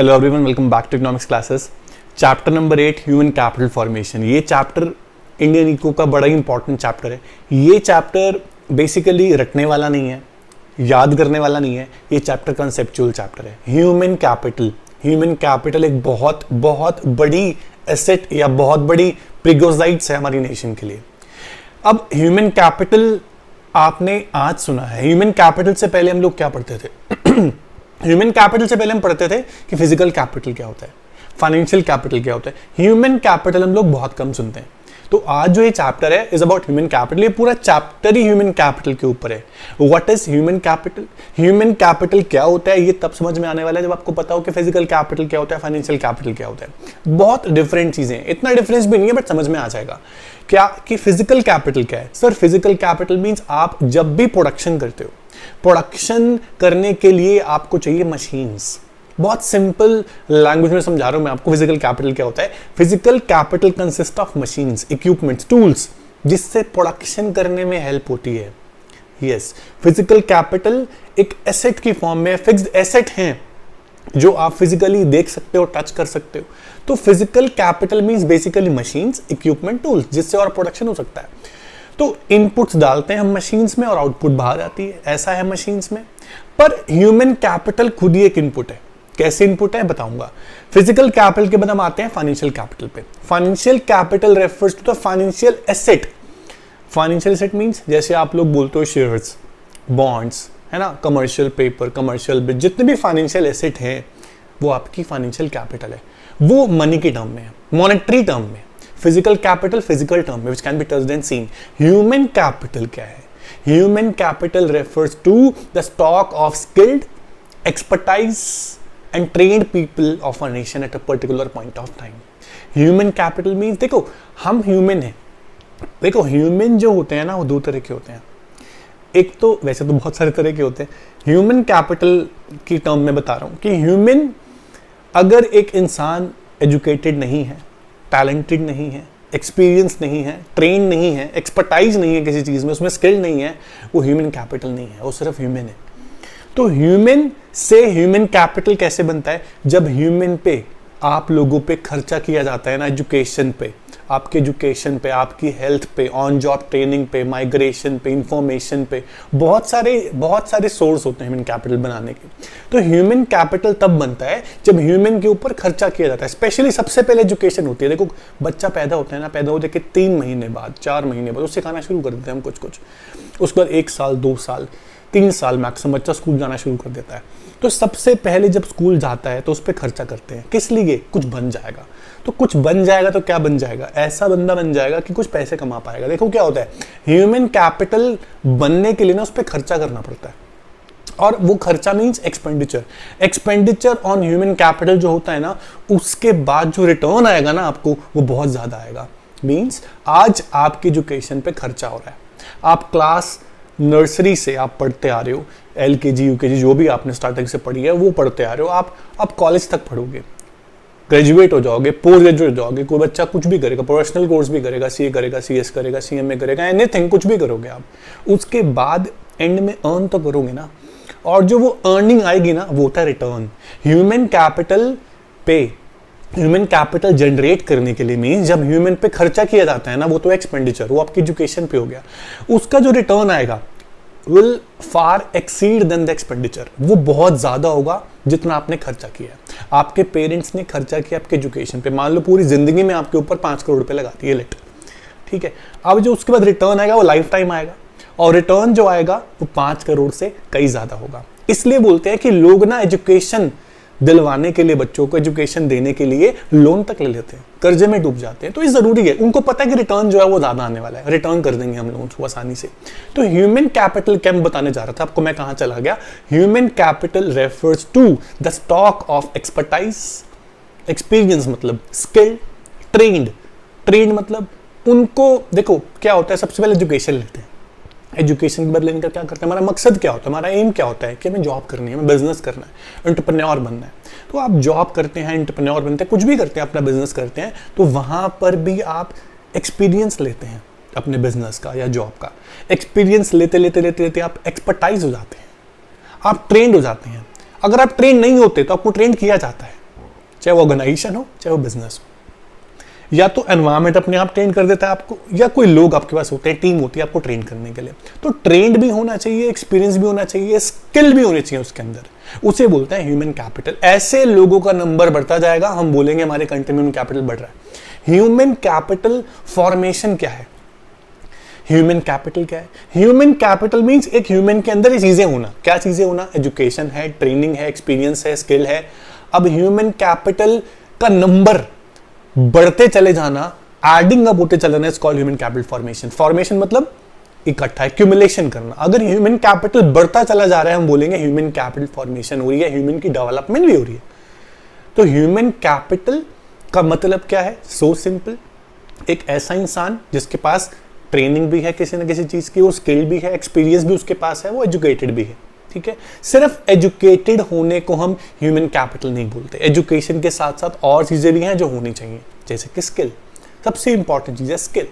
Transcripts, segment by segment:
Hello everyone, welcome back to economics classes. Chapter number 8 human capital formation. ये chapter Indian eco का बड़ा ही important chapter है। ये chapter basically रटने वाला नहीं है, याद करने वाला नहीं है। ये चैप्टर कंसेप्चुअल चैप्टर है। ह्यूमन कैपिटल एक बहुत बहुत बड़ी एसेट या बहुत बड़ी प्रिगोसाइट्स है हमारी नेशन के लिए। अब ह्यूमन कैपिटल आपने आज सुना है। ह्यूमन कैपिटल से पहले हम लोग क्या पढ़ते थे? ह्यूमन कैपिटल से पहले हम पढ़ते थे कि फिजिकल कैपिटल क्या होता है, फाइनेंशियल कैपिटल क्या होता है। ह्यूमन कैपिटल हम लोग बहुत कम सुनते हैं। तो आज जो ये चैप्टर है इज अबाउट ह्यूमन कैपिटल। ये पूरा चैप्टर ही ह्यूमन कैपिटल के ऊपर है। What is human capital? Human capital क्या होता है ये तब समझ में आने वाला है जब आपको पता हो कि फिजिकल कैपिटल क्या होता है, फाइनेंशियल कैपिटल क्या होता है। बहुत डिफरेंट चीजें हैं, इतना डिफरेंस भी नहीं है बट समझ में आ जाएगा क्या कि फिजिकल कैपिटल क्या है। सर फिजिकल कैपिटल मीन्स आप जब भी प्रोडक्शन करते हो, प्रोडक्शन करने के लिए आपको चाहिए मशीन्स। बहुत सिंपल लैंग्वेज में समझा रहा हूं मैं आपको फिजिकल कैपिटल क्या होता है। Physical capital consist of machines, equipments, tools जिससे प्रोडक्शन करने में हेल्प होती है। यस, फिजिकल कैपिटल एक एसेट की फॉर्म में फिक्स्ड एसेट हैं जो आप फिजिकली देख सकते हो, टच कर सकते हो। तो physical capital means basically machines, equipment, tools जिससे और प्रोडक्शन हो सकता है। तो इनपुट्स डालते हैं हम मशीन्स में और आउटपुट बाहर आती है, ऐसा है मशीन्स में। पर ह्यूमन कैपिटल खुद ही एक इनपुट है। कैसे इनपुट है बताऊंगा। फिजिकल कैपिटल के बाद हम आते हैं फाइनेंशियल कैपिटल पे। Financial capital refers to the financial asset. Financial asset means जैसे आप लोग बोलते हो शेयर्स, बॉन्ड्स, है ना, कमर्शियल पेपर, कमर्शियल बिल, जितने भी फाइनेंशियल एसेट हैं वो आपकी फाइनेंशियल कैपिटल है। वो मनी के टर्म में है, मॉनेटरी टर्म में। फिजिकल कैपिटल फिजिकल टर्म में which can be touched and seen. Human capital क्या है? Human capital refers to the stock of skilled, expertise and trained people of a nation at a particular point of time. Human capital means, देखो हम human हैं। देखो human जो होते हैं ना वो दो तरह के होते हैं। एक तो वैसे तो बहुत सारे तरह के होते हैं। ह्यूमन कैपिटल की टर्म में बता रहा हूं कि ह्यूमन, अगर एक इंसान एजुकेटेड नहीं है, टैलेंटेड नहीं है, एक्सपीरियंस नहीं है, ट्रेन नहीं है, एक्सपर्टाइज नहीं है किसी चीज में, उसमें स्किल नहीं है, वो ह्यूमन कैपिटल नहीं है, वो सिर्फ ह्यूमन है। तो ह्यूमन से ह्यूमन कैपिटल कैसे बनता है? जब ह्यूमन पे, आप लोगों पे खर्चा किया जाता है ना, एजुकेशन पे, आपके एजुकेशन पे, आपकी हेल्थ पे, ऑन जॉब ट्रेनिंग पे, माइग्रेशन पे, इंफॉर्मेशन पे, बहुत सारे सोर्स होते हैं ह्यूमन कैपिटल बनाने के। तो ह्यूमन कैपिटल तब बनता है जब ह्यूमन के ऊपर खर्चा किया जाता है। स्पेशली सबसे पहले एजुकेशन होती है। देखो बच्चा पैदा होता है ना, पैदा होने के 3 महीने बाद, 4 महीने बाद उससे सिखाना शुरू कर देते हैं हम कुछ। उसके बाद 1 साल, 2 साल, 3 साल मैक्सिमम बच्चा स्कूल जाना शुरू कर देता है। तो सबसे पहले जब स्कूल जाता है तो उस पर खर्चा करते हैं। किस लिए? कुछ बन जाएगा। तो कुछ बन जाएगा तो क्या बन जाएगा? ऐसा बंदा बन जाएगा कि कुछ पैसे कमा पाएगा। देखो क्या होता है, ह्यूमन कैपिटल बनने के लिए ना उस पर खर्चा करना पड़ता है। और वो खर्चा means expenditure on human capital जो होता है ना, उसके बाद जो रिटर्न आएगा ना आपको, वो बहुत ज्यादा आएगा। मीन्स आज आपकी एजुकेशन पे खर्चा हो रहा है, आप क्लास नर्सरी से आप पढ़ते आ रहे हो, LKG UKG जो भी आपने स्टार्टिंग से पढ़ी है वो पढ़ते आ रहे हो, आप कॉलेज तक पढ़ोगे, ग्रेजुएट हो जाओगे, पोस्ट ग्रेजुएट हो जाओगे। कोई बच्चा कुछ भी करेगा, प्रोफेशनल कोर्स भी करेगा, CA करेगा, CS करेगा, CMA करेगा, एनीथिंग, कुछ भी करोगे आप। उसके बाद एंड में अर्न तो करोगे ना, और जो वो अर्निंग आएगी ना वो होता है रिटर्न। ह्यूमन कैपिटल जनरेट करने के लिए मीन्स जब ह्यूमन पे खर्चा किया जाता है ना, वो तो एक्सपेंडिचर, वो आपकी एजुकेशन पे हो गया। उसका जो रिटर्न आएगा will far exceed than the expenditure. वो बहुत ज्यादा होगा जितना आपने खर्चा किया। आपके पेरेंट्स ने खर्चा किया आपके एजुकेशन पे, मान लो पूरी जिंदगी में आपके ऊपर 5 करोड़ रुपए लगा दिए, लेट, ठीक है। अब जो उसके बाद रिटर्न आएगा वो लाइफ टाइम आएगा, और रिटर्न जो आएगा वो 5 करोड़ से कई ज्यादा होगा। इसलिए बोलते हैं कि लोग ना एजुकेशन दिलवाने के लिए, बच्चों को एजुकेशन देने के लिए लोन तक ले लेते हैं, कर्जे में डूब जाते हैं। तो ये जरूरी है, उनको पता है कि रिटर्न जो है वो ज्यादा आने वाला है, रिटर्न कर देंगे हम लोगों को आसानी से। तो ह्यूमन कैपिटल क्या मैं बताने जा रहा था आपको, मैं कहां चला गया। Human capital refers to the stock of expertise, experience मतलब स्किल, ट्रेंड मतलब उनको, देखो क्या होता है, सबसे पहले एजुकेशन लेते हैं। एजुकेशन के बाद लेकर क्या करते हैं, हमारा मकसद क्या होता है, हमारा एम क्या होता है कि हमें जॉब करनी है, हमें बिजनेस करना है, एंटरप्रेन्योर बनना है। तो आप जॉब करते हैं, एंटरप्रेन्योर बनते हैं, कुछ भी करते हैं, अपना बिजनेस करते हैं, तो वहां पर भी आप एक्सपीरियंस लेते हैं अपने बिजनेस का या जॉब का। एक्सपीरियंस लेते लेते आप एक्सपर्टाइज हो जाते हैं, आप ट्रेंड हो जाते हैं। अगर आप ट्रेन नहीं होते तो आपको ट्रेन किया जाता है, चाहे वो ऑर्गेनाइजेशन हो चाहे वो बिजनेस हो। या तो एनवायरमेंट अपने आप ट्रेन कर देता है आपको, या कोई लोग आपके पास होते हैं, टीम होती है आपको ट्रेन करने के लिए। तो ट्रेंड भी होना चाहिए, एक्सपीरियंस भी होना चाहिए, स्किल भी होनी चाहिए उसके अंदर, उसे बोलते हैं ह्यूमन कैपिटल। ऐसे लोगों का नंबर बढ़ता जाएगा, हम बोलेंगे हमारे कंट्री में ह्यूमन कैपिटल बढ़ रहा है। ह्यूमन कैपिटल फॉर्मेशन क्या है? ह्यूमन कैपिटल क्या है? ह्यूमन कैपिटल मींस एक ह्यूमन के अंदर ये चीजें होना। क्या चीजें होना? एजुकेशन है, ट्रेनिंग है, एक्सपीरियंस है, स्किल है। अब ह्यूमन कैपिटल का नंबर बढ़ते चले जाना, एडिंग अप होते चले जाना, is called human capital formation. Formation मतलब इकट्ठा, एक्यूमुलेशन करना। अगर ह्यूमन कैपिटल बढ़ता चला जा रहा है, हम बोलेंगे ह्यूमन कैपिटल फॉर्मेशन हो रही है, ह्यूमन की डेवलपमेंट भी हो रही है। तो ह्यूमन कैपिटल का मतलब क्या है? सो सिंपल, एक ऐसा इंसान जिसके पास ट्रेनिंग भी है किसी न किसी चीज की, वो स्किल भी है, एक्सपीरियंस भी उसके पास है, वो एजुकेटेड भी है। ठीक है, सिर्फ एजुकेटेड होने को हम ह्यूमन कैपिटल नहीं बोलते। एजुकेशन के साथ साथ और चीजें भी हैं जो होनी चाहिए, जैसे कि स्किल, सबसे इंपॉर्टेंट चीज है स्किल।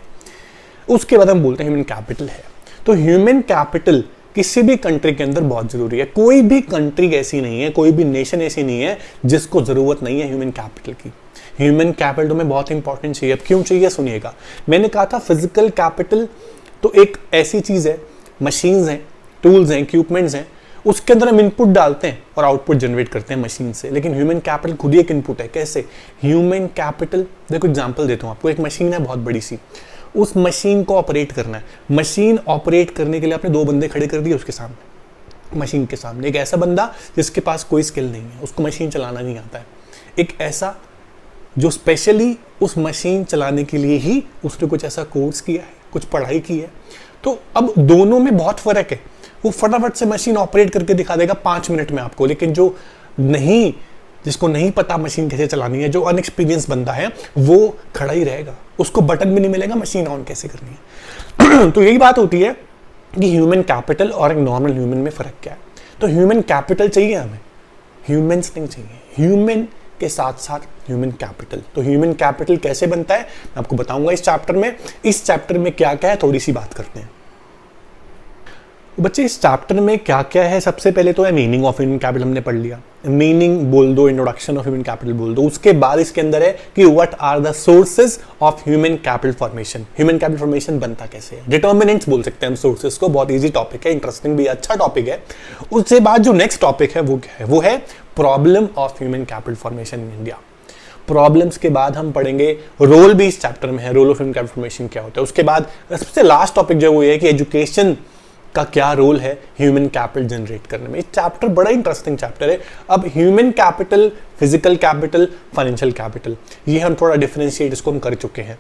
उसके बाद हम बोलते हैं ह्यूमन कैपिटल है। तो ह्यूमन कैपिटल किसी भी कंट्री के अंदर बहुत जरूरी है। कोई भी कंट्री ऐसी नहीं है, कोई भी नेशन ऐसी नहीं है जिसको जरूरत नहीं है ह्यूमन कैपिटल की। ह्यूमन कैपिटल में बहुत इंपॉर्टेंट चाहिए। अब क्यों चाहिए सुनिएगा। मैंने कहा था फिजिकल कैपिटल तो एक ऐसी चीज है, मशीन्स हैं, टूल्स हैं, इक्विपमेंट्स हैं, उसके अंदर हम इनपुट डालते हैं और आउटपुट जनरेट करते हैं मशीन से। लेकिन ह्यूमन कैपिटल खुद ही एक इनपुट है। कैसे? ह्यूमन कैपिटल, देखो एग्जांपल देता हूं आपको। एक मशीन है बहुत बड़ी सी, उस मशीन को ऑपरेट करना है। मशीन ऑपरेट करने के लिए आपने 2 बंदे खड़े कर दिए उसके सामने, मशीन के सामने। एक ऐसा बंदा जिसके पास कोई स्किल नहीं है, उसको मशीन चलाना नहीं आता है। एक ऐसा जो स्पेशली उस मशीन चलाने के लिए ही उसने कुछ ऐसा कोर्स किया है, कुछ पढ़ाई की है। तो अब दोनों में बहुत फर्क है। वो फटाफट से मशीन ऑपरेट करके दिखा देगा 5 मिनट में आपको, लेकिन जो नहीं, जिसको नहीं पता मशीन कैसे चलानी है, जो अनएक्सपीरियंस बंदा है, वो खड़ा ही रहेगा, उसको बटन भी नहीं मिलेगा मशीन ऑन कैसे करनी है। तो यही बात होती है कि ह्यूमन कैपिटल और एक नॉर्मल ह्यूमन में फर्क क्या है। तो ह्यूमन कैपिटल चाहिए हमें, ह्यूमंस नहीं चाहिए। ह्यूमन के साथ साथ ह्यूमन कैपिटल। तो ह्यूमन कैपिटल कैसे बनता है मैं आपको बताऊंगा इस चैप्टर में। इस चैप्टर में क्या क्या है थोड़ी सी बात करते हैं। बच्चे इस चैप्टर में क्या क्या है, सबसे पहले तो है मीनिंग ऑफ ह्यूमन कैपिटल, हमने पढ़ लिया। मीनिंग बोल दो, इंट्रोडक्शन ऑफ ह्यूमन कैपिटल बोल दो। उसके बाद इसके अंदर है कि what are the sources of human capital formation. Human capital formation बनता कैसे है, डिटर्मिनेंट्स बोल सकते हैं हम सोर्सेज को। बहुत ईजी टॉपिक है, इंटरेस्टिंग भी अच्छा टॉपिक है। उसके बाद जो नेक्स्ट टॉपिक है वो क्या है, वो है problem of human capital formation in India. Problems के बाद हम पढ़ेंगे रोल भी इस चैप्टर में है, role of human capital formation क्या होता है। उसके बाद सबसे लास्ट टॉपिक जो वो है कि एजुकेशन का क्या रोल है ह्यूमन कैपिटल जनरेट करने में। ये चैप्टर बड़ा इंटरेस्टिंग चैप्टर है। अब human capital, physical capital, financial capital, ये हम थोड़ा डिफरेंशिएट इसको हम कर चुके हैं।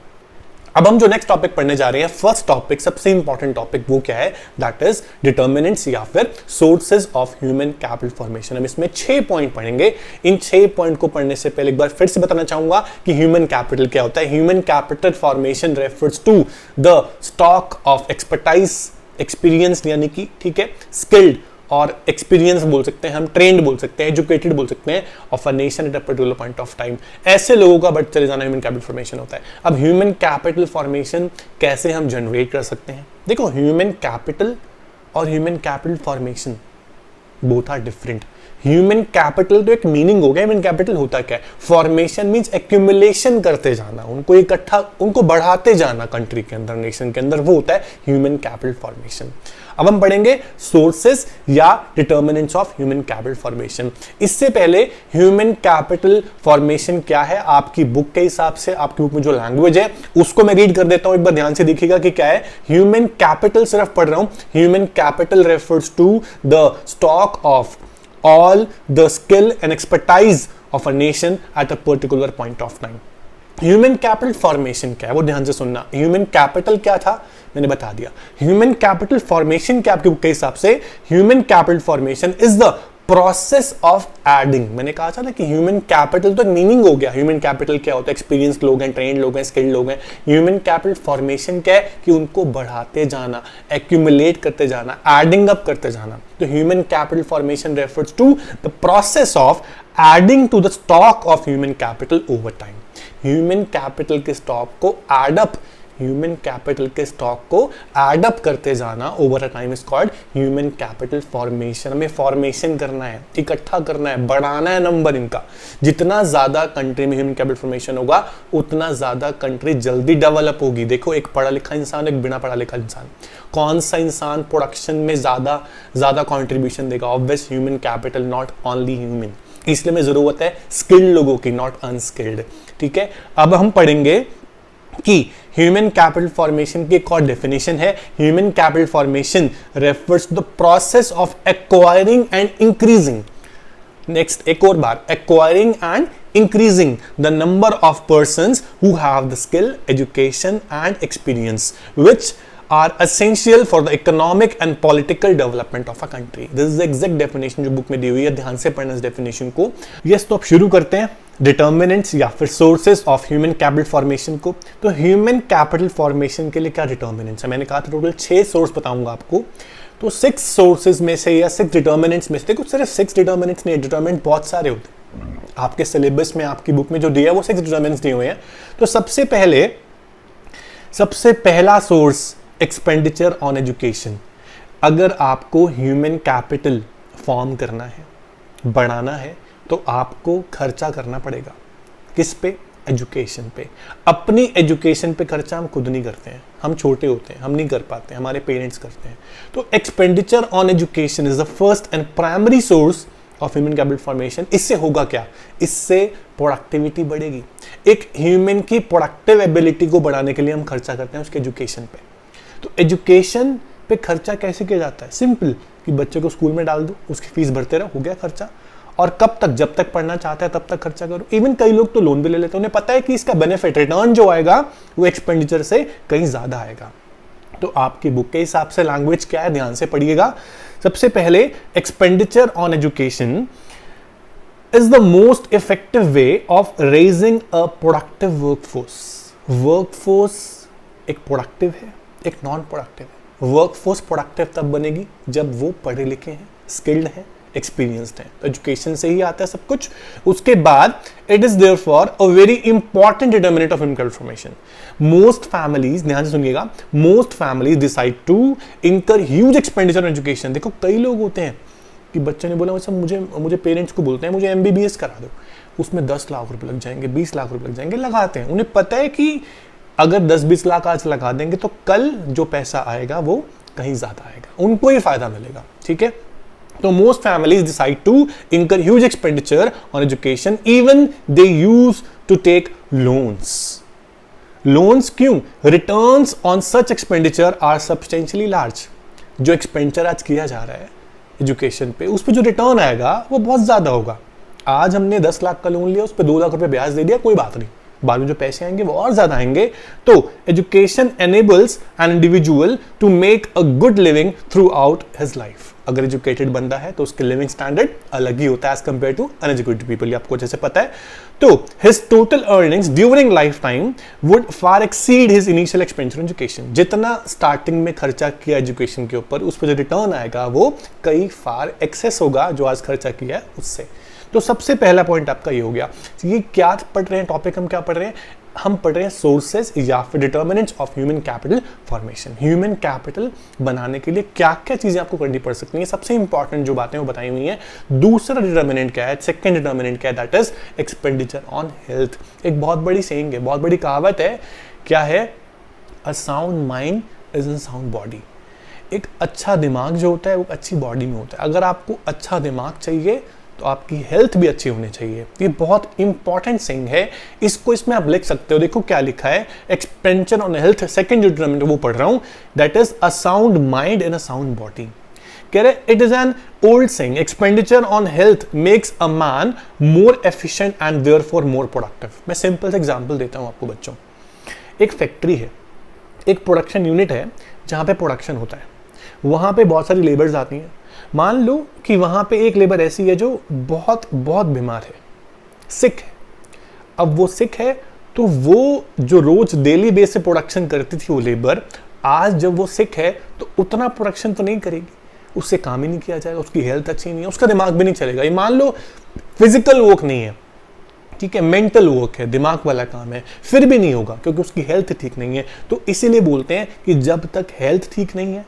अब हम जो नेक्स्ट टॉपिक पढ़ने जा रहे हैं, फर्स्ट टॉपिक, सबसे इंपॉर्टेंट टॉपिक, वो क्या है, दैट इज डिटर्मिनेंट्स या फिर sources of human capital formation. हम इसमें 6 पॉइंट पढ़ेंगे। इन 6 पॉइंट को पढ़ने से पहले एक बार फिर से बताना चाहूंगा कि ह्यूमन कैपिटल क्या होता है। Human capital formation refers to the stock of expertise, experience यानी कि, ठीक है, स्किल्ड और एक्सपीरियंस बोल सकते हैं हम, ट्रेंड बोल सकते हैं, एजुकेटेड बोल सकते हैं, of a nation at a particular point of time. ऐसे लोगों का बढ़ चले जाना ह्यूमन कैपिटल फॉर्मेशन होता है। अब ह्यूमन कैपिटल फॉर्मेशन कैसे हम जनरेट कर सकते हैं? देखो, ह्यूमन कैपिटल और human capital formation both are different. Human capital तो एक मीनिंग हो गया, ह्यूमन कैपिटल होता क्या है, फॉर्मेशन मींस एक्यूमुलेशन करते जाना, उनको इकट्ठा, उनको बढ़ाते जाना कंट्री के अंदर, नेशन के अंदर, वो होता है ह्यूमन कैपिटल फॉर्मेशन। अब हम पढ़ेंगे सोर्सेस या determinants of human capital formation. इससे पहले ह्यूमन कैपिटल फॉर्मेशन क्या है, आपकी बुक के हिसाब से, आपकी बुक में जो लैंग्वेज है उसको मैं रीड कर देता हूं, एक बार ध्यान से देखिएगा कि क्या है। ह्यूमन कैपिटल सिर्फ पढ़ रहा हूं। Human capital refers to the stock of all the skill and expertise of a nation at a particular point of time. Human capital formation क्या है वो ध्यान से सुनना। ह्यूमन कैपिटल क्या था मैंने बता दिया। ह्यूमन कैपिटल फॉर्मेशन क्या आपके बुक के हिसाब से, human capital formation is the process of adding. मैंने कहा था ना कि ह्यूमन कैपिटल तो मीनिंग हो गया। ह्यूमन कैपिटल क्या होता है, एक्सपीरियंस लोग हैं, ट्रेंड लोग हैं, स्किल्ड लोग हैं। ह्यूमन कैपिटल फॉर्मेशन क्या है कि उनको बढ़ाते जाना, एक्यूमुलेट करते जाना, एडिंग अप करते जाना। तो human capital formation refers to the process of adding to the stock of human capital over time. Human capital के स्टॉक को एड अप ह्यूमन कैपिटल के स्टॉक को एड अप करते जाना over a time is called human capital formation. हमें formation करना है, इकट्ठा करना है, बढ़ाना है नंबर इनका। जितना ज्यादा कंट्री में ह्यूमन कैपिटल फॉर्मेशन होगा उतना ज्यादा कंट्री जल्दी डेवलप होगी। देखो, एक पढ़ा लिखा इंसान, एक बिना पढ़ा लिखा इंसान, कौन सा इंसान प्रोडक्शन में ज्यादा कंट्रीब्यूशन देगा? Obvious human capital, not only human. इसलिए में जरूरत है स्किल्ड लोगों की, नॉट अनस्किल्ड। ठीक है, अब हम पढ़ेंगे कि ह्यूमन कैपिटल फॉर्मेशन की एक और डेफिनेशन है। Human capital formation refers to the process of acquiring and increasing, next एक और बार, acquiring and increasing the number of persons who have the skill, education and experience which are essential for the economic and political development of a country. This is the exact definition जो book में दी हुई है, ध्यान से पढ़ना इस definition को। Yes, तो अब शुरू करते हैं डिटर्मिनेंट्स या फिर sources of human capital formation को। तो ह्यूमन कैपिटल फॉर्मेशन के लिए क्या डिटर्मिनेंट्स है? मैंने कहा था टोटल 6 सोर्स बताऊंगा आपको। तो 6 सोर्सेज में से या 6 डिटर्मिनेंट्स में से, देखो सिर्फ 6 डिटर्मिनेंट्स नहीं, डिटर्मिनेंट बहुत सारे होते हैं। आपके सिलेबस में, आपकी बुक में जो दिया है वो 6 डिटर्मिनेंट्स दिए हुए हैं। तो सबसे पहला सोर्स एक्सपेंडिचर ऑन एजुकेशन। अगर आपको ह्यूमन कैपिटल फॉर्म करना है, बढ़ाना है, तो आपको खर्चा करना पड़ेगा। किस पे? एजुकेशन पे। अपनी एजुकेशन पे खर्चा हम खुद नहीं करते हैं, हम छोटे होते हैं, हम नहीं कर पाते, हमारे पेरेंट्स करते हैं। तो expenditure on education is the first and primary source of human capital formation. इससे होगा क्या? इससे प्रोडक्टिविटी बढ़ेगी। एक ह्यूमन की प्रोडक्टिव एबिलिटी को बढ़ाने के लिए हम खर्चा करते हैं उसके एजुकेशन पे। तो एजुकेशन पे खर्चा कैसे किया जाता है? सिंपल, कि बच्चे को स्कूल में डाल दो, उसकी फीस भरते रहो, हो गया खर्चा। और कब तक? जब तक पढ़ना चाहता है तब तक खर्चा करो। इवन कई लोग तो लोन भी ले लेते हैं, उन्हें पता है कि इसका बेनिफिट, रिटर्न जो आएगा वो एक्सपेंडिचर से कहीं ज्यादा आएगा। तो आपकी बुक के हिसाब से लैंग्वेज क्या है, ध्यान से पढ़िएगा। सबसे पहले, expenditure on education is the most effective way of raising a productive workforce. Workforce एक प्रोडक्टिव है, एक नॉन प्रोडक्टिव है। वर्कफोर्स प्रोडक्टिव तब बनेगी जब वो पढ़े लिखे हैं, स्किल्ड हैं, एक्सपीरियंस्ड हैं। तो एजुकेशन से ही आता है सब कुछ। उसके बाद it is therefore a very important determinant of human capital formation. Most families, ध्यान से सुनिएगा, मोस्ट फैमिलीज डिसाइड टू इंकर ह्यूज एक्सपेंडिचर ऑन एजुकेशन। देखो, कई लोग होते हैं कि बच्चे ने बोला मुझे पेरेंट्स को बोलते हैं मुझे MBBS करा दो, उसमें 10 लाख रुपए लग जाएंगे, 20 लाख रुपए लग जाएंगे, लगाते हैं। उन्हें पता है कि अगर 10-20 लाख आज लगा देंगे तो कल जो पैसा आएगा वो कहीं ज्यादा आएगा, उनको ही फायदा मिलेगा। ठीक है, तो most families decide to incur huge expenditure on education, even they use to take loans. Loans क्यों? Returns on such expenditure are substantially large. जो expenditure आज किया जा रहा है एजुकेशन पे, उस पे जो रिटर्न आएगा वो बहुत ज्यादा होगा। आज हमने 10 लाख का लोन लिया, उस पे 2 लाख रुपए ब्याज दे दिया, कोई बात नहीं, बाद में जो पैसे आएंगे वो और ज्यादा आएंगे। तो education enables an individual to make a good living throughout his life. अगर एजुकेटेड बंदा है तो उसके लिविंग स्टैंडर्ड अलग ही होता है as compared to uneducated people, आपको जैसे पता है। तो his total earnings during lifetime would far exceed his initial expenditure education. जितना स्टार्टिंग में खर्चा किया एजुकेशन के ऊपर, उस पर जो रिटर्न आएगा वो कई फार एक्सेस होगा जो आज खर्चा किया है उससे। तो सबसे पहला पॉइंट आपका ये हो गया। ये क्या पढ़ रहे हैं टॉपिक, हम क्या पढ़ रहे हैं? हम पढ़ रहे हैं सोर्सेज या फिर determinants of human capital formation. Human capital बनाने के लिए क्या क्या चीजें आपको करनी पड़ सकती हैं, सबसे इंपॉर्टेंट जो बातें वो बताई हुई हैं। दूसरा डिटर्मिनेंट क्या है, सेकंड डिटर्मिनेंट क्या है, that is expenditure on health. एक बहुत बड़ी सेइंग है, बहुत बड़ी कहावत है, क्या है? A sound mind is in sound body. एक अच्छा दिमाग जो होता है वो अच्छी बॉडी में होता है। अगर आपको अच्छा दिमाग चाहिए तो आपकी हेल्थ भी अच्छी होनी चाहिए। ये बहुत इंपॉर्टेंट थिंग है, इसको इसमें आप लिख सकते हो। देखो क्या लिखा है, एक्सपेंडिचर ऑन हेल्थ, सेकंड जो डिटरमिनेंट वो पढ़ रहा हूं, that is a sound mind in a sound body. कह रहे it is an old saying, expenditure on health makes a man more efficient and therefore more productive. मैं simple सा example देता हूं आपको बच्चों। एक फैक्ट्री है, एक प्रोडक्शन यूनिट है जहां पे प्रोडक्शन होता है, वहां पे बहुत सारी लेबर्स आती हैं। मान लो कि वहां पे एक लेबर ऐसी है जो बहुत बहुत बीमार है, सिक है। अब वो सिक है तो वो जो रोज डेली बेस पे प्रोडक्शन करती थी वो लेबर, आज जब वो सिक है तो उतना प्रोडक्शन तो नहीं करेगी, उससे काम ही नहीं किया जाएगा, उसकी हेल्थ अच्छी नहीं है, उसका दिमाग भी नहीं चलेगा। ये मान लो फिजिकल वर्क नहीं है, ठीक है, मेंटल वर्क है, दिमाग वाला काम है, फिर भी नहीं होगा क्योंकि उसकी हेल्थ ठीक नहीं है। तो इसीलिए बोलते हैं कि जब तक हेल्थ ठीक नहीं है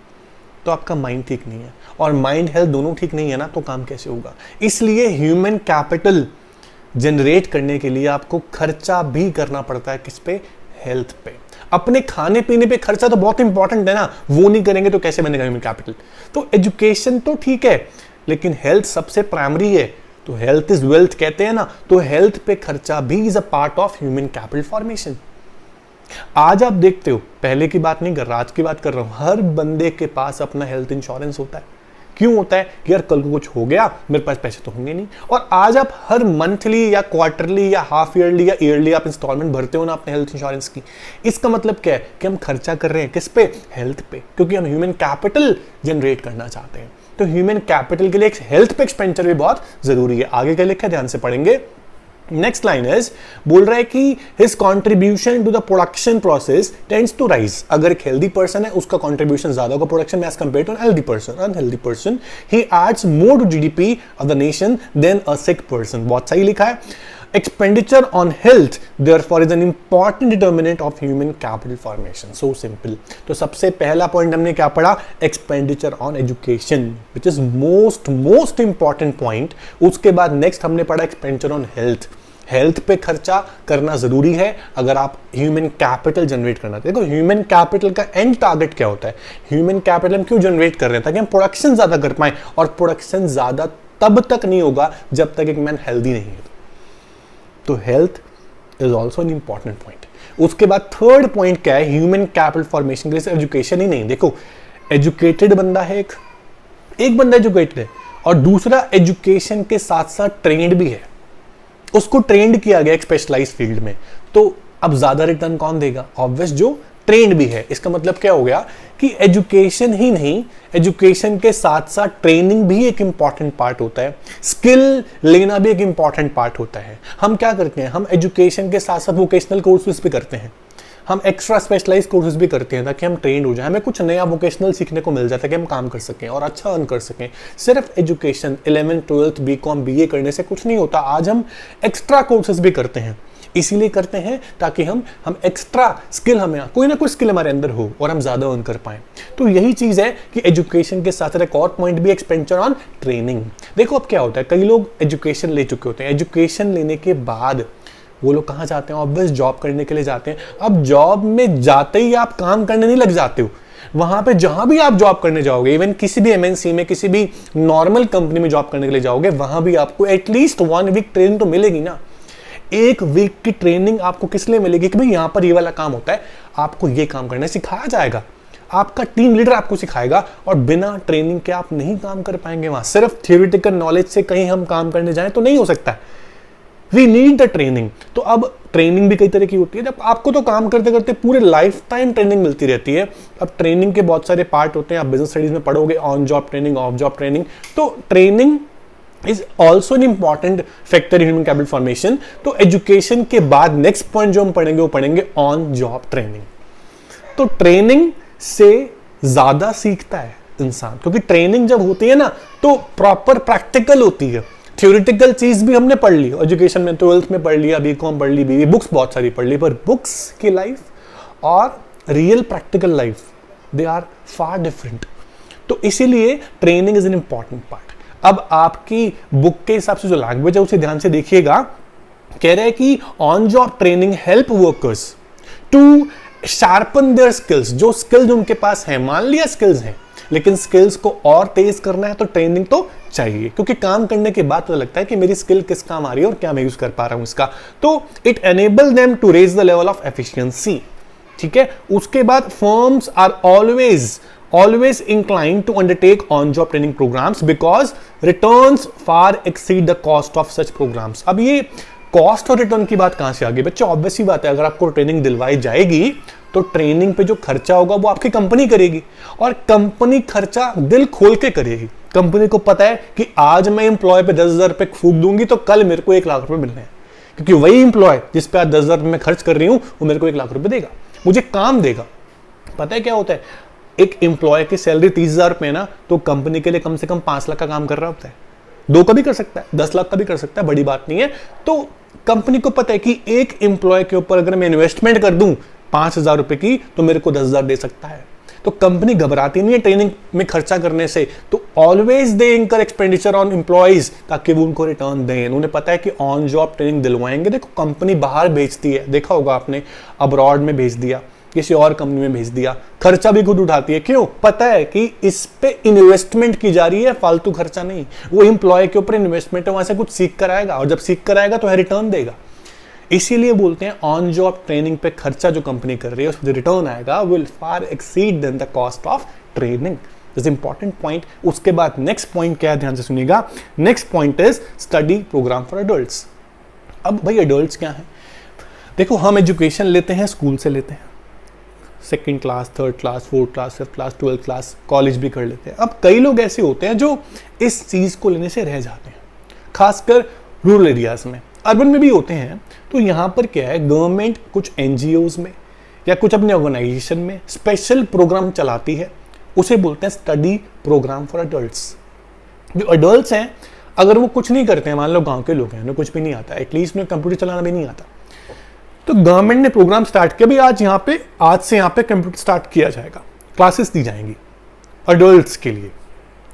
तो आपका माइंड ठीक नहीं है, और माइंड हेल्थ दोनों ठीक नहीं है ना, तो काम कैसे होगा। इसलिए ह्यूमन कैपिटल जनरेट करने के लिए आपको खर्चा भी करना पड़ता है, किस पे, हेल्थ पे। अपने खाने पीने पे खर्चा तो बहुत इंपॉर्टेंट है ना, वो नहीं करेंगे तो कैसे बनेगा ह्यूमन कैपिटल। तो एजुकेशन तो ठीक है, लेकिन हेल्थ सबसे प्राइमरी है। तो हेल्थ इज वेल्थ कहते हैं ना, तो हेल्थ पे खर्चा भी is a part of human capital formation. आज आप देखते हो, पहले की बात नहीं कर रहा, आज की बात कर रहा हूं, हर बंदे के पास अपना हेल्थ इंश्योरेंस होता है। क्यों होता है कि यार कल को कुछ हो गया, मेरे पास पैसे तो होंगे नहीं। और आज आप हर मंथली या क्वार्टरली या हाफ ईयरली या ईयरली आप इंस्टॉलमेंट भरते हो ना अपने हेल्थ इंश्योरेंस की। इसका मतलब क्या है कि हम खर्चा कर रहे हैं किस पे, हेल्थ पे, क्योंकि हम ह्यूमन कैपिटल जनरेट करना चाहते हैं। तो ह्यूमन कैपिटल के लिए हेल्थ पे एक्सपेंडिचर भी बहुत जरूरी है। आगे क्या लिखा है ध्यान से पढ़ेंगे। नेक्स्ट लाइन इज, बोल रहा है कि his contribution to the production process tends to rise. अगर एक हेल्दी पर्सन है उसका कॉन्ट्रीब्यूशन ज्यादा होगा प्रोडक्शन में as compared to unhealthy person. He adds more to GDP of the nation than a sick person. बहुत सही लिखा है। Expenditure on health therefore is an important determinant of human capital formation. So simple. तो सबसे पहला point हमने क्या पढ़ा, expenditure on education, which is most important point. उसके बाद नेक्स्ट हमने पढ़ा एक्सपेंडिचर ऑन हेल्थ। हेल्थ पे खर्चा करना जरूरी है अगर आप ह्यूमन कैपिटल जनरेट करना। देखो ह्यूमन कैपिटल का एंड टारगेट क्या होता है, ह्यूमन कैपिटल हम क्यों जनरेट कर रहे हैं, ताकि हम प्रोडक्शन ज्यादा कर पाए। और प्रोडक्शन ज्यादा तब तक नहीं होगा जब तक एक मैन हेल्दी नहीं है। तो health is also an important point. उसके बाद थर्ड पॉइंट क्या है, ह्यूमन कैपिटल फॉर्मेशन के लिए एजुकेशन ही नहीं। देखो एजुकेटेड बंदा है, एक बंदा एजुकेटेड है और दूसरा एजुकेशन के साथ साथ ट्रेंड भी है, उसको ट्रेंड किया गया एक स्पेशलाइज्ड फील्ड में। तो अब ज्यादा रिटर्न कौन देगा, ऑब्वियस जो ट्रेंड भी है। इसका मतलब क्या हो गया कि एजुकेशन ही नहीं, एजुकेशन के साथ साथ ट्रेनिंग भी एक इंपॉर्टेंट पार्ट होता है, स्किल लेना भी एक इंपॉर्टेंट पार्ट होता है। हम क्या करते हैं, हम एजुकेशन के साथ साथ वोकेशनल कोर्सेज भी करते हैं, हम एक्स्ट्रा स्पेशलाइज कोर्सेज भी करते हैं ताकि हम ट्रेंड हो जाए, हमें कुछ नया वोकेशनल सीखने को मिल जाता है कि हम काम कर सकें और अच्छा अर्न कर सकें। सिर्फ education 11th 12th BCom BA करने से कुछ नहीं होता। आज हम एक्स्ट्रा कोर्सेज भी करते हैं, इसीलिए करते हैं ताकि हम एक्स्ट्रा स्किल, हमें कोई ना कोई स्किल हमारे अंदर हो और हम ज्यादा अर्न कर पाए। तो यही चीज है कि एजुकेशन के साथ एक और पॉइंट भी एक्सपेंडिचर ऑन ट्रेनिंग। देखो अब क्या होता है, कई लोग एजुकेशन ले चुके होते हैं, एजुकेशन लेने के बाद वो लोग कहाँ जाते हैं, ऑब्वियस जॉब करने के लिए जाते हैं। अब जॉब में जाते ही आप काम करने नहीं लग जाते हो, वहां पे जहां भी आप जॉब करने जाओगे, इवन किसी भी एमएनसी में, किसी भी नॉर्मल कंपनी में जॉब करने के लिए जाओगे, वहां भी आपको एटलीस्ट 1 वीक ट्रेनिंग तो मिलेगी ना। 1 वीक की ट्रेनिंग आपको किस लिए मिलेगी कि भाई यहां पर ये वाला काम होता है, आपको ये काम करना सिखाया जाएगा, आपका टीम लीडर आपको सिखाएगा। और बिना ट्रेनिंग के आप नहीं काम कर पाएंगे वहां। सिर्फ थियोरिटिकल नॉलेज से कहीं हम काम करने जाएं तो नहीं हो सकता, वी नीड द ट्रेनिंग। तो अब ट्रेनिंग भी कई तरह की होती है, जब आपको तो काम करते करते पूरे लाइफ टाइम ट्रेनिंग मिलती रहती है। अब ट्रेनिंग के बहुत सारे पार्ट होते हैं, आप बिजनेस स्टडीज में पढ़ोगे, on job training, off job training. तो training is also an important factor in human capital formation. तो एजुकेशन के बाद नेक्स्ट पॉइंट जो हम पढ़ेंगे वो पढ़ेंगे ऑन जॉब ट्रेनिंग। तो ट्रेनिंग से ज्यादा सीखता है इंसान, क्योंकि ट्रेनिंग जब होती है ना तो प्रॉपर प्रैक्टिकल होती है। थ्योरेटिकल चीज भी हमने पढ़ ली एजुकेशन में, 12th में पढ़ लिया, बीकॉम पढ़ ली, बीबी, बुक्स बहुत सारी पढ़ ली, पर बुक्स की लाइफ और real practical life they are far different. तो इसीलिए training is an important part. अब आपकी बुक के हिसाब से जो लैंग्वेज है उसे ध्यान से देखिएगा। कह रहे हैं कि on job training help workers to sharpen their skills. जो स्किल्स उनके पास है, मान लिया स्किल्स हैं, लेकिन स्किल्स को और तेज करना है तो ट्रेनिंग तो चाहिए, क्योंकि काम करने के बाद तो लगता है कि मेरी स्किल किस काम आ रही है और क्या मैं यूज कर पा रहा हूं इसका। तो it enable them to raise the level of efficiency. ठीक है, उसके बाद firms are always inclined to undertake on-job training programs because returns far exceed the cost of such programs। अब ये कॉस्ट और रिटर्न की बात कहां से आ गई बच्चे, ऑब्वियस ही बात है, अगर आपको ट्रेनिंग दिलवाई जाएगी तो ट्रेनिंग पे जो खर्चा होगा वो आपकी कंपनी करेगी, और कंपनी खर्चा दिल खोल के करेगी। कंपनी को पता है कि आज मैं एम्प्लॉय पे 10,000 रुपए फूक दूंगी तो कल मेरे को 1 लाख रुपए मिलने हैं, क्योंकि वही एम्प्लॉय जिस पे आज 10,000 रुपए मैं खर्च कर रही हूं वो मेरे को 1 लाख रुपए देगा, मुझे काम देगा। पता है क्या होता है, एक एम्प्लॉय की सैलरी 30,000 रुपए ना, तो कंपनी के लिए कम से कम 5 लाख का काम कर रहा होता है। 2 का भी कर सकता है, 10 लाख का भी कर सकता है, बड़ी बात नहीं है। तो कंपनी को पता है कि एक एम्प्लॉय के ऊपर अगर मैं इन्वेस्टमेंट कर दूं 5,000 रुपए की तो मेरे को 10,000 दे सकता है। तो कंपनी घबराती नहीं है ट्रेनिंग में खर्चा करने से, तो ऑलवेज दे इंकर एक्सपेंडिचर ऑन एम्प्लॉइज ताकि वो उनको रिटर्न दें। उन्हें पता है कि ऑन जॉब ट्रेनिंग दिलवाएंगे। देखो कंपनी बाहर भेजती है, देखा होगा आपने, अब्रॉड में भेज दिया, किसी और कंपनी में भेज दिया, खर्चा भी खुद उठाती है। क्यों? पता है कि इस पे इन्वेस्टमेंट की जा रही है, फालतू खर्चा नहीं। वो एम्प्लॉय के ऊपर इन्वेस्टमेंट है, वहां से कुछ सीख कर आएगा और जब सीख कर आएगा तो रिटर्न देगा। इसीलिए बोलते हैं ऑन जॉब ट्रेनिंग पे खर्चा जो कंपनी कर रही है उसमें रिटर्न आएगा will far exceed than the cost of training. This important point. उसके बाद नेक्स्ट पॉइंट क्या है, ध्यान से सुनिएगा। Next point is study program for adults. अब भाई एडल्ट्स क्या है? देखो हम एजुकेशन लेते हैं, स्कूल से लेते हैं, 2nd class, 3rd class, 4th class, 5th class, 12th class, college भी कर लेते हैं। अब कई लोग ऐसे होते हैं जो इस चीज को लेने से रह जाते हैं, खासकर रूरल एरियाज में। अर्बन में भी होते हैं। तो यहाँ पर क्या है, गवर्नमेंट कुछ एनजीओज में या कुछ अपने ऑर्गेनाइजेशन में स्पेशल प्रोग्राम चलाती है, उसे बोलते हैं स्टडी प्रोग्राम फॉर एडल्ट्स। जो एडल्ट्स हैं अगर वो कुछ नहीं करते हैं, मान लो गांव के लोग हैं, उन्हें कुछ भी नहीं आता, एटलीस्ट उन्हें कंप्यूटर चलाना भी नहीं आता, तो गवर्नमेंट ने प्रोग्राम स्टार्ट किया, भी आज से यहाँ पे कंप्यूटर स्टार्ट किया जाएगा, क्लासेस दी जाएंगी एडल्ट्स के लिए।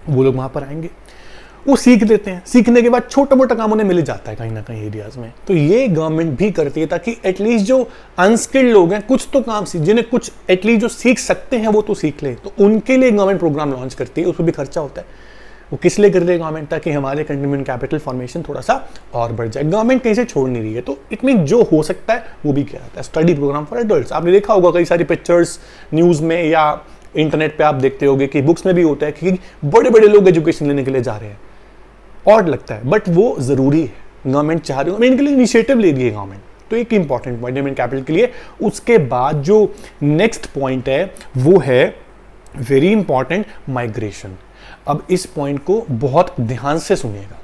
वो लोग वहां पर आएंगे, वो सीख लेते हैं। सीखने के बाद छोटा मोटा काम उन्हें मिल जाता है कहीं ना कहीं एरियाज में। तो ये गवर्नमेंट भी करती है ताकि एटलीस्ट जो अनस्किल्ड लोग हैं कुछ तो काम सीख, जिन्हें कुछ एटलीस्ट जो सीख सकते हैं वो तो सीख लें। तो उनके लिए गवर्नमेंट प्रोग्राम लॉन्च करती है, उसमें भी खर्चा होता है। वो किस लिए कर रही है गवर्नमेंट? ताकि हमारे कंट्री में कैपिटल फॉर्मेशन थोड़ा सा और बढ़ जाए। गवर्नमेंट कहीं से छोड़ नहीं रही है, तो इट मीन जो हो सकता है वो भी किया जाता है। स्टडी प्रोग्राम फॉर एडल्ट्स, आपने देखा होगा कई सारी पिक्चर्स न्यूज में या इंटरनेट पे आप देखते होंगे कि बुक्स में भी होता है कि बड़े बड़े लोग एजुकेशन लेने के लिए जा रहे हैं। ऑड लगता है बट वो जरूरी है, गवर्नमेंट चाह रही है, गवर्नमेंट के लिए इनिशिएटिव ले रही है गवर्नमेंट। तो एक इंपॉर्टेंट पॉइंट है कैपिटल के लिए। उसके बाद जो नेक्स्ट पॉइंट है वो है वेरी इंपॉर्टेंट, माइग्रेशन। अब इस पॉइंट को बहुत ध्यान से सुनिएगा।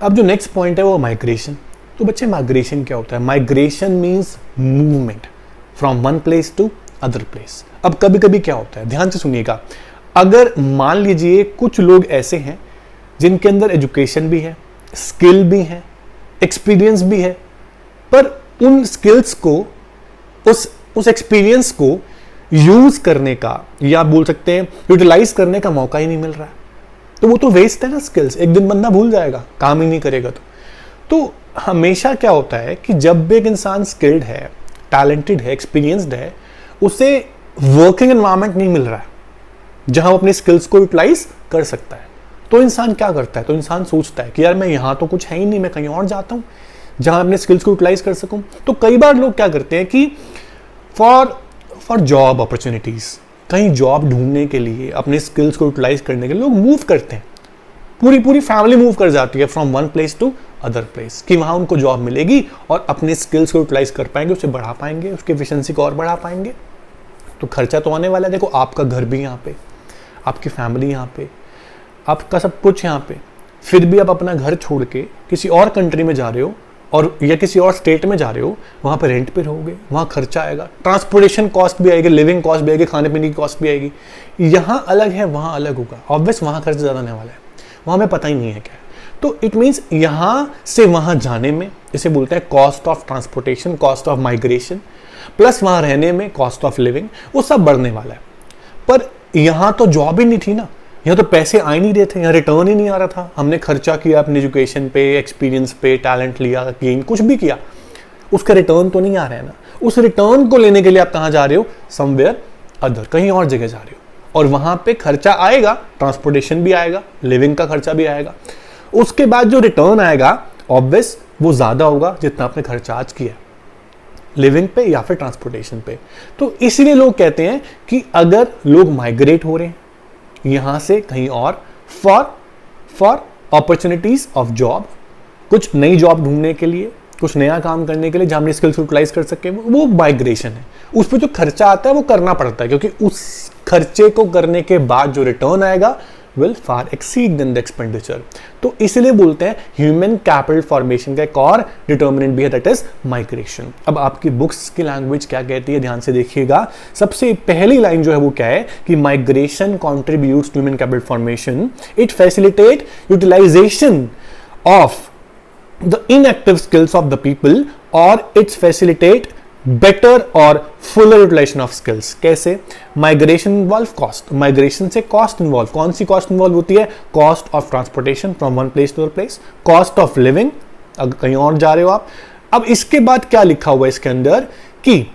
अब जो नेक्स्ट पॉइंट है वो माइग्रेशन। तो बच्चे माइग्रेशन क्या होता है? Migration means movement from one place to other place. अब कभी कभी क्या होता है, ध्यान से सुनिएगा, अगर मान लीजिए कुछ लोग ऐसे हैं जिनके अंदर एजुकेशन भी है, स्किल भी है, एक्सपीरियंस भी है, पर उन स्किल्स को, उस एक्सपीरियंस को यूज करने का या बोल सकते हैं यूटिलाइज करने का मौका ही नहीं मिल रहा है, तो वो तो वेस्ट है ना स्किल्स। एक दिन बंदा भूल जाएगा, काम ही नहीं करेगा। तो हमेशा क्या होता है कि जब भी एक इंसान स्किल्ड है, टैलेंटेड है, एक्सपीरियंसड है, उसे वर्किंग एनवायरनमेंट नहीं मिल रहा है जहां वो अपनी स्किल्स को यूटिलाइज कर सकता है। तो इंसान क्या करता है? तो इंसान सोचता है कि यार मैं यहां तो कुछ है ही नहीं, मैं कहीं और जाता हूं जहां अपने स्किल्स को यूटिलाइज कर सकूं। तो कई बार लोग क्या करते हैं कि फॉर जॉब अपॉर्चुनिटीज, कहीं जॉब ढूंढने के लिए, अपने स्किल्स को यूटिलाइज करने के लिए लोग मूव करते हैं। पूरी फैमिली मूव कर जाती है from one place to other place, कि वहां उनको जॉब मिलेगी और अपने स्किल्स को यूटिलाइज कर पाएंगे, उसे बढ़ा पाएंगे, उसकी एफिशिएंसी को और बढ़ा पाएंगे। तो खर्चा तो आने वाला है। देखो आपका घर भी यहाँ पे, आपकी फैमिली यहाँ पे, आपका सब कुछ यहाँ पे, फिर भी आप अपना घर छोड़ के किसी और कंट्री में जा रहे हो और या किसी और स्टेट में जा रहे हो, वहाँ पे रेंट पे रहोगे, वहाँ खर्चा आएगा, ट्रांसपोर्टेशन कॉस्ट भी आएगी, लिविंग कॉस्ट भी आएगी, खाने पीने की कॉस्ट भी आएगी। यहाँ अलग है, वहाँ अलग होगा, ऑब्वियस वहाँ खर्चा ज़्यादा आने वाला है, वहाँ हमें पता ही नहीं है क्या है। तो इट मीन्स यहाँ से वहाँ जाने में, इसे बोलते हैं cost of transportation, cost of migration, plus वहाँ रहने में कॉस्ट ऑफ लिविंग, वो सब बढ़ने वाला है। पर यहाँ तो जॉब ही नहीं थी ना, यहाँ तो पैसे आ ही नहीं रहे थे, यहाँ रिटर्न ही नहीं आ रहा था। हमने खर्चा किया अपनी एजुकेशन पे, एक्सपीरियंस पे, टैलेंट लिया, गेन कुछ भी किया, उसका रिटर्न तो नहीं आ रहा है ना। उस रिटर्न को लेने के लिए आप कहाँ जा रहे हो? समवेयर अदर, कहीं और जगह जा रहे हो, और वहाँ पे खर्चा आएगा, ट्रांसपोर्टेशन भी आएगा, लिविंग का खर्चा भी आएगा। उसके बाद जो रिटर्न आएगा ऑब्वियस वो ज़्यादा होगा जितना आपने खर्चा आज किया लिविंग पे या फिर ट्रांसपोर्टेशन पे। तो इसलिए लोग कहते हैं कि अगर लोग माइग्रेट हो रहे हैं यहाँ से कहीं और फॉर अपॉर्चुनिटीज ऑफ जॉब, कुछ नई जॉब ढूंढने के लिए, कुछ नया काम करने के लिए जहाँ अपनी स्किल्स यूटिलाइज कर सके, वो माइग्रेशन है। उस पर जो खर्चा आता है वो करना पड़ता है, क्योंकि उस खर्चे को करने के बाद जो रिटर्न आएगा will far exceed than the expenditure। तो इसलिए बोलते हैं ह्यूमन कैपिटल फॉर्मेशन का एक और डिटर्मिनेंट भी है, दैट इज माइग्रेशन। अब आपकी बुक्स की लैंग्वेज क्या कहती है, ध्यान से देखिएगा। सबसे पहली लाइन जो है वो क्या है कि migration contributes to human capital formation, it facilitate utilization of the inactive skills of the people or it's facilitate better or fuller utilization of skills. कैसे? माइग्रेशन इन्वॉल्व कॉस्ट, माइग्रेशन से कॉस्ट इन्वॉल्व, कौन सी cost involve होती है? Cost of transportation from one place to other place, cost of living, अगर कहीं और जा रहे हो आप। अब इसके बाद क्या लिखा हुआ है इसके अंदर कि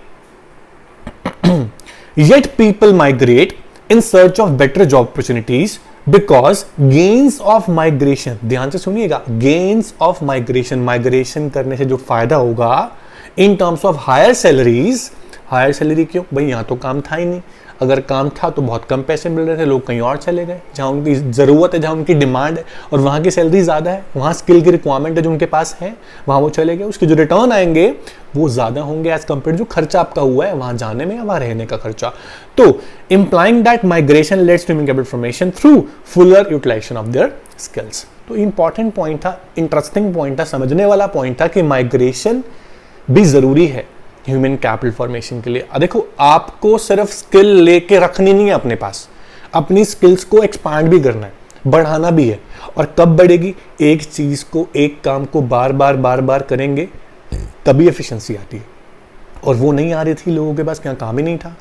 yet people migrate in search of better job opportunities because gains of migration, ध्यान से सुनिएगा, gains of migration, माइग्रेशन करने से जो फायदा होगा in terms of higher salaries. Higher salary क्यों भाई? यहां तो काम था ही नहीं, अगर काम था तो बहुत कम पैसे मिल रहे थे, लोग कहीं और चले गए जहां उनकी जरूरत है, जहां उनकी डिमांड है और वहां की सैलरी ज्यादा है, वहां स्किल की रिक्वायरमेंट है जो उनके पास है, वहां वो चले गए, उसके जो रिटर्न आएंगे वो ज्यादा होंगे एज कंपेयर जो खर्चा आपका हुआ है वहां जाने में या वहां रहने का खर्चा। तो implying that migration leads to human capital formation through fuller utilisation of their skills. तो इंपॉर्टेंट पॉइंट था, इंटरेस्टिंग पॉइंट था, समझने वाला पॉइंट था कि माइग्रेशन भी जरूरी है ह्यूमन कैपिटल फॉर्मेशन के लिए। देखो, आपको सिर्फ स्किल लेके रखनी नहीं है अपने पास, अपनी स्किल्स को एक्सपांड भी करना है, बढ़ाना भी है। और कब बढ़ेगी? एक चीज को, एक काम को बार बार करेंगे तभी एफिशिएंसी आती है, और वो नहीं आ रही थी लोगों के पास, क्या काम ही नहीं था,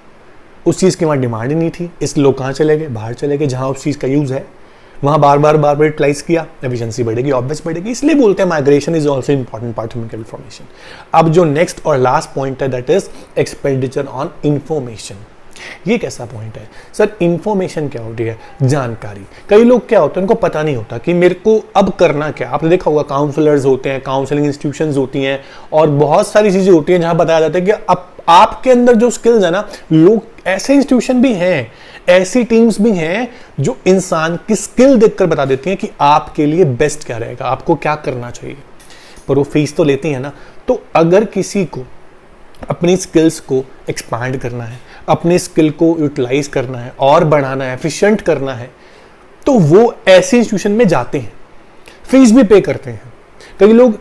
उस चीज की वहां डिमांड ही नहीं थी, इस लोग कहां चले गए? बाहर चले गए जहां उस चीज का यूज है, वहां बार बार यूटिलाइज किया, एफिशिएंसी बढ़ेगी, ऑब्वियस बढ़ेगी। इसलिए बोलते हैं migration is also important part of human capital formation. अब जो नेक्स्ट और लास्ट पॉइंट है that is expenditure on information. ये कैसा पॉइंट है सर? इंफॉर्मेशन क्या होती है? जानकारी। कई लोग क्या होते हैं, उनको पता नहीं होता कि मेरे को अब करना क्या। आपने देखा होगा काउंसलर्स होते हैं, काउंसलिंग इंस्टीट्यूशंस होती हैं और बहुत सारी चीजें होती हैं जहां बताया जाता है कि अब आपके अंदर जो स्किल्स है ना, लोग ऐसे इंस्टीट्यूशन भी हैं, ऐसी टीम्स भी हैं जो इंसान की स्किल देखकर बता देती हैं कि आपके लिए बेस्ट क्या रहेगा, आपको क्या करना चाहिए, पर वो फीस तो लेती है ना। तो अगर किसी को अपनी स्किल्स को एक्सपांड करना है, अपनी स्किल को यूटिलाइज करना है और बढ़ाना है, एफिशिएंट करना है, तो वो ऐसे इंस्टीट्यूशन में जाते हैं, फीस भी पे करते हैं। कई लोग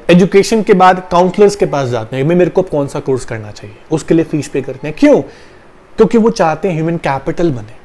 एजुकेशन के बाद काउंसलर्स के पास जाते हैं, मेरे को कौन सा कोर्स करना चाहिए, उसके लिए फीस पे करते हैं। क्यों? क्योंकि वो चाहते हैं ह्यूमन कैपिटल बने,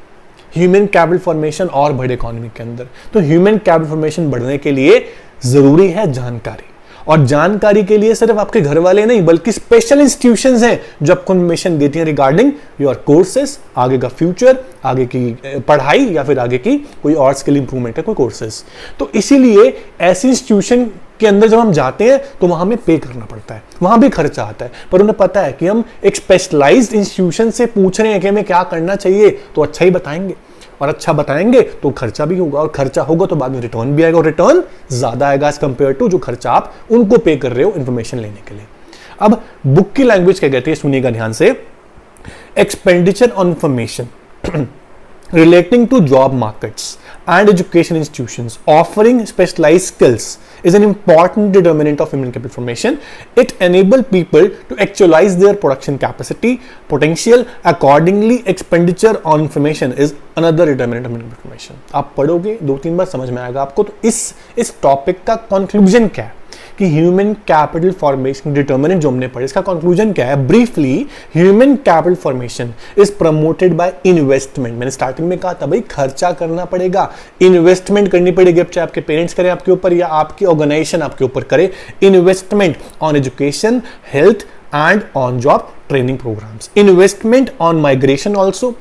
ह्यूमन कैपिटल फॉर्मेशन और बढ़े इकोनॉमी के अंदर। तो ह्यूमन कैपिटल फॉर्मेशन बढ़ने के लिए जरूरी है जानकारी, और जानकारी के लिए सिर्फ आपके घर वाले नहीं बल्कि स्पेशल इंस्टीट्यूशंस हैं जो आपको इन्फॉर्मेशन देती हैं रिगार्डिंग योर कोर्सेस, आगे का फ्यूचर, आगे की पढ़ाई या फिर आगे की कोई और स्किल इंप्रूवमेंट का कोई कोर्सेस। तो इसीलिए ऐसी इंस्टीट्यूशन के अंदर जब हम जाते हैं तो वहां हमें पे करना पड़ता है, वहां भी खर्चा आता है, पर उन्हें पता है कि हम एक स्पेशलाइज्ड इंस्टीट्यूशन से पूछ रहे हैं कि हमें क्या करना चाहिए, तो अच्छा ही बताएंगे, और अच्छा बताएंगे तो खर्चा भी होगा, और खर्चा होगा तो बाद में रिटर्न भी आएगा, और रिटर्न ज्यादा आएगा एज कंपेयर टू जो खर्चा आप उनको पे कर रहे हो इन्फॉर्मेशन लेने के लिए। अब बुक की लैंग्वेज क्या कहती है, सुनिएगा ध्यान से। Expenditure on information relating to job markets and education institutions offering specialized skills is an important determinant of human capital formation. It enables people to actualize their production capacity, potential. Accordingly, expenditure on information is another determinant of human capital formation. आप पढ़ोगे 2-3 बार समझ में आएगा आपको। तो इस topic का conclusion क्या है कि ह्यूमन कैपिटल फॉर्मेशन डिटर्मिनेंट जो हमने पढ़ा, इसका कंक्लूजन क्या है? Briefly, human capital formation is promoted by investment. मैंने स्टार्टिंग में कहा था भाई खर्चा करना पड़ेगा, इन्वेस्टमेंट करनी पड़ेगी, अब चाहे आपके पेरेंट्स करें आपके ऊपर या आपकी ऑर्गेनाइजेशन आपके ऊपर करे। Investment on education, health and on job training programs. Investment on migration also,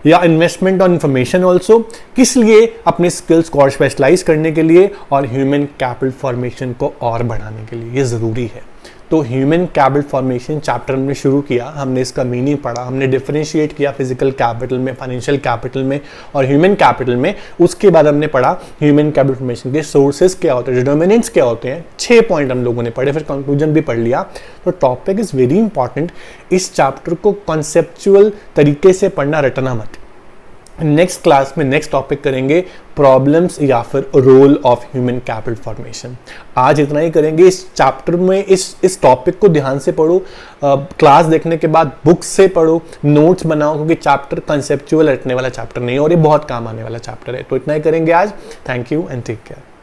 या इन्वेस्टमेंट ऑन इंफॉर्मेशन ऑल्सो। किस लिए? अपने स्किल्स को और स्पेशलाइज करने के लिए और ह्यूमन कैपिटल फॉर्मेशन को और बढ़ाने के लिए, ये जरूरी है। तो ह्यूमन कैपिटल फॉर्मेशन चैप्टर हमने शुरू किया, हमने इसका मीनिंग पढ़ा, हमने डिफरेंशिएट किया फिजिकल कैपिटल में, फाइनेंशियल कैपिटल में और ह्यूमन कैपिटल में। उसके बाद हमने पढ़ा ह्यूमन कैपिटल फॉर्मेशन के सोर्सेज क्या होते हैं, डिटर्मिनेंट्स क्या होते हैं। 6 पॉइंट हम लोगों ने पढ़े, फिर कंक्लूजन भी पढ़ लिया। तो टॉपिक इज वेरी इंपॉर्टेंट। इस चैप्टर को कॉन्सेप्चुअल तरीके से पढ़ना, रटना मत। नेक्स्ट क्लास में नेक्स्ट टॉपिक करेंगे प्रॉब्लम्स या फिर role of human capital formation. आज इतना ही करेंगे इस चैप्टर में। इस टॉपिक को ध्यान से पढ़ो, क्लास देखने के बाद बुक से पढ़ो, नोट्स बनाओ, क्योंकि चैप्टर कंसेप्चुअल रटने वाला चैप्टर नहीं है और ये बहुत काम आने वाला चैप्टर है। तो इतना ही करेंगे आज। Thank you and take care.